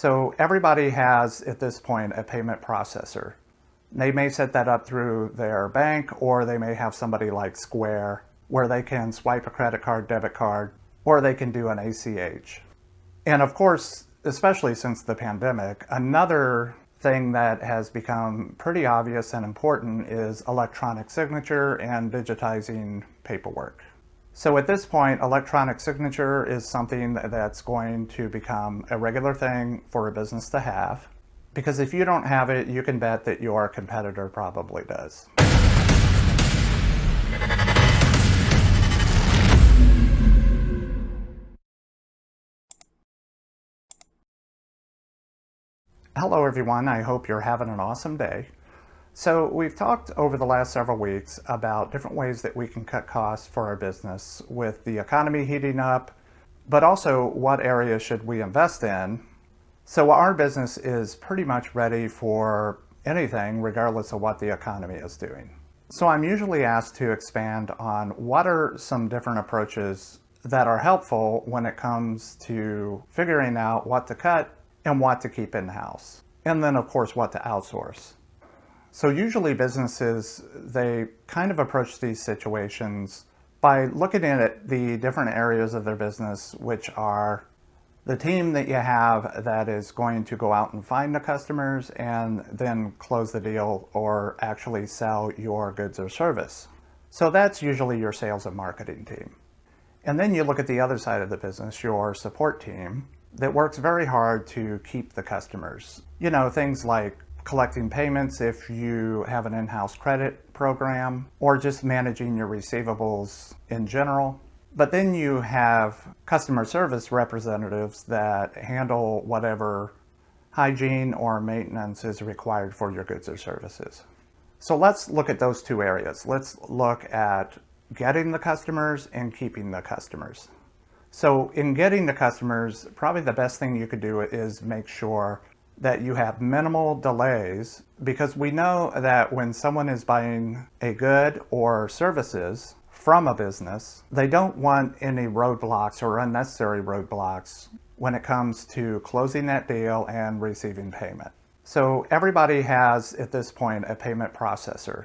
So everybody has, at this point, a payment processor. They may set that up through their bank, or they may have somebody like Square where they can swipe a credit card, debit card, or they can do an ACH. And of course, especially since the pandemic, another thing that has become pretty obvious and important is electronic signature and digitizing paperwork. So at this point, electronic signature is something that's going to become a regular thing for a business to have, because if you don't have it, you can bet that your competitor probably does. Hello everyone, I hope you're having an awesome day. So we've talked over the last several weeks about different ways that we can cut costs for our business with the economy heating up, but also what areas should we invest in. So our business is pretty much ready for anything regardless of what the economy is doing. So I'm usually asked to expand on what are some different approaches that are helpful when it comes to figuring out what to cut and what to keep in-house. And then of course what to outsource. So usually businesses, they kind of approach these situations by looking at the different areas of their business, which are the team that you have that is going to go out and find the customers and then close the deal or actually sell your goods or service. So that's usually your sales and marketing team. And then you look at the other side of the business, your support team, that works very hard to keep the customers. You know, things like collecting payments if you have an in-house credit program, or just managing your receivables in general. But then you have customer service representatives that handle whatever hygiene or maintenance is required for your goods or services. So let's look at those two areas. Let's look at getting the customers and keeping the customers. So in getting the customers, probably the best thing you could do is make sure that you have minimal delays, because we know that when someone is buying a good or services from a business, they don't want any roadblocks or unnecessary roadblocks when it comes to closing that deal and receiving payment. So everybody has, at this point, a payment processor.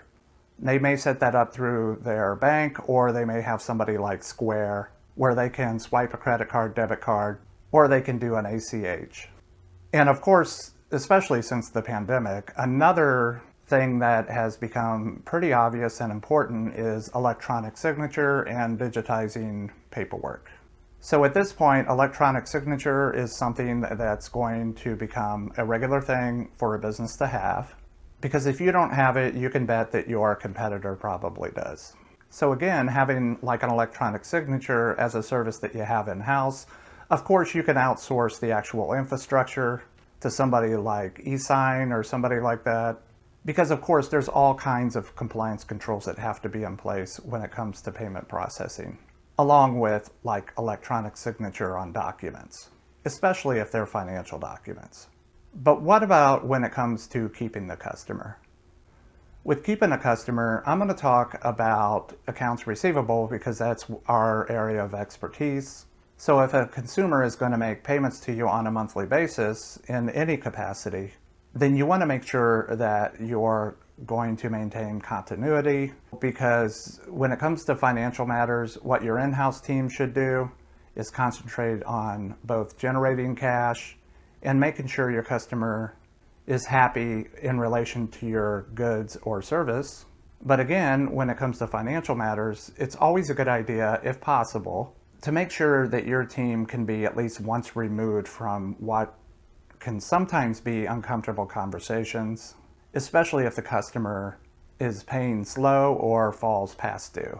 They may set that up through their bank, or they may have somebody like Square where they can swipe a credit card, debit card, or they can do an ACH. And of course, especially since the pandemic, another thing that has become pretty obvious and important is electronic signature and digitizing paperwork. So at this point, electronic signature is something that's going to become a regular thing for a business to have, because if you don't have it, you can bet that your competitor probably does. So again, having like an electronic signature as a service that you have in-house, of course, you can outsource the actual infrastructure to somebody like eSign or somebody like that, because of course there's all kinds of compliance controls that have to be in place when it comes to payment processing, along with like electronic signature on documents, especially if they're financial documents. But what about when it comes to keeping the customer? With keeping a customer, I'm going to talk about accounts receivable because that's our area of expertise. So if a consumer is going to make payments to you on a monthly basis in any capacity, then you want to make sure that you're going to maintain continuity, because when it comes to financial matters, what your in-house team should do is concentrate on both generating cash and making sure your customer is happy in relation to your goods or service. But again, when it comes to financial matters, it's always a good idea, if possible, to make sure that your team can be at least once removed from what can sometimes be uncomfortable conversations, especially if the customer is paying slow or falls past due.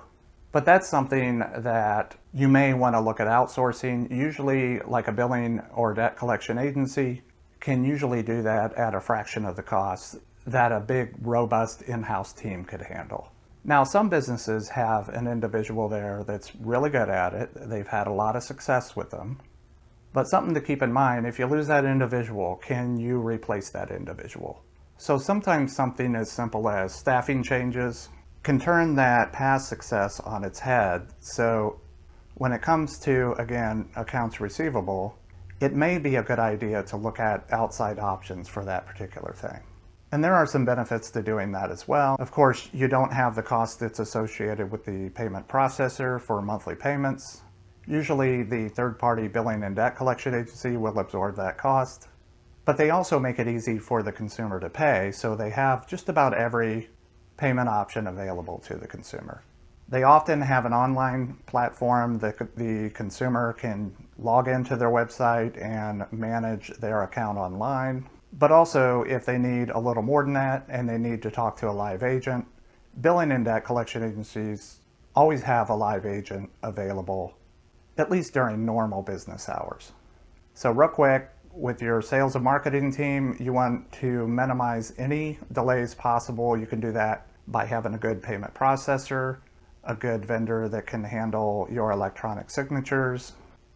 But that's something that you may want to look at outsourcing. Usually, like a billing or debt collection agency can usually do that at a fraction of the cost that a big, robust in-house team could handle. Now, some businesses have an individual there that's really good at it. They've had a lot of success with them. But something to keep in mind, if you lose that individual, can you replace that individual? So sometimes something as simple as staffing changes can turn that past success on its head. So when it comes to, again, accounts receivable, it may be a good idea to look at outside options for that particular thing. And there are some benefits to doing that as well. Of course, you don't have the cost that's associated with the payment processor for monthly payments. Usually the third-party billing and debt collection agency will absorb that cost. But they also make it easy for the consumer to pay, so they have just about every payment option available to the consumer. They often have an online platform that the consumer can log into their website and manage their account online. But also, if they need a little more than that and they need to talk to a live agent, billing and debt collection agencies always have a live agent available, at least during normal business hours. So real quick, with your sales and marketing team, you want to minimize any delays possible. You can do that by having a good payment processor, a good vendor that can handle your electronic signatures.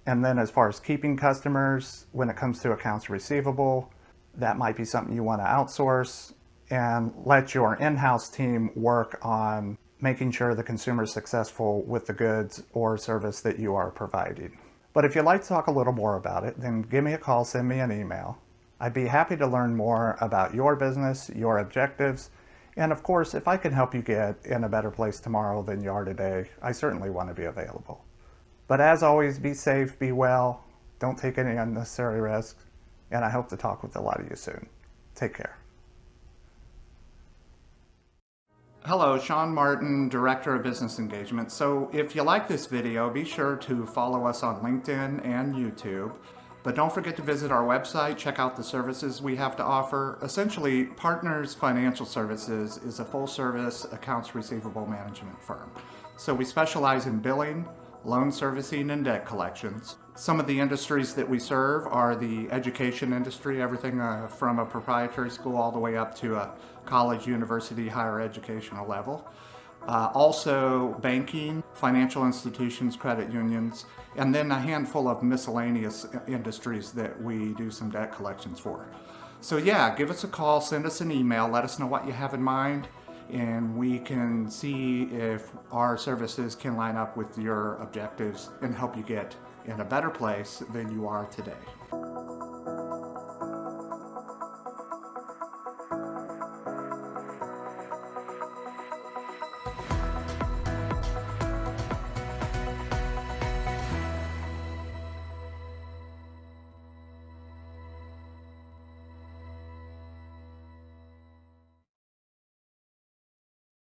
And then as far as keeping customers, when it comes to accounts receivable, that might be something you want to outsource and let your in-house team work on making sure the consumer is successful with the goods or service that you are providing. But if you'd like to talk a little more about it, then give me a call, send me an email. I'd be happy to learn more about your business, your objectives, and of course, if I can help you get in a better place tomorrow than you are today, I certainly want to be available. But as always, be safe, be well, don't take any unnecessary risks, and I hope to talk with a lot of you soon. Take care. Hello, Sean Martin, Director of Business Engagement. So if you like this video, be sure to follow us on LinkedIn and YouTube. But don't forget to visit our website, check out the services we have to offer. Essentially, Partners Financial Services is a full-service accounts receivable management firm. So we specialize in billing, loan servicing, and debt collections. Some of the industries that we serve are the education industry, everything from a proprietary school all the way up to a college, university, higher educational level. Also banking, financial institutions, credit unions, and then a handful of miscellaneous industries that we do some debt collections for. So yeah, give us a call, send us an email, let us know what you have in mind, and we can see if our services can line up with your objectives and help you get in a better place than you are today.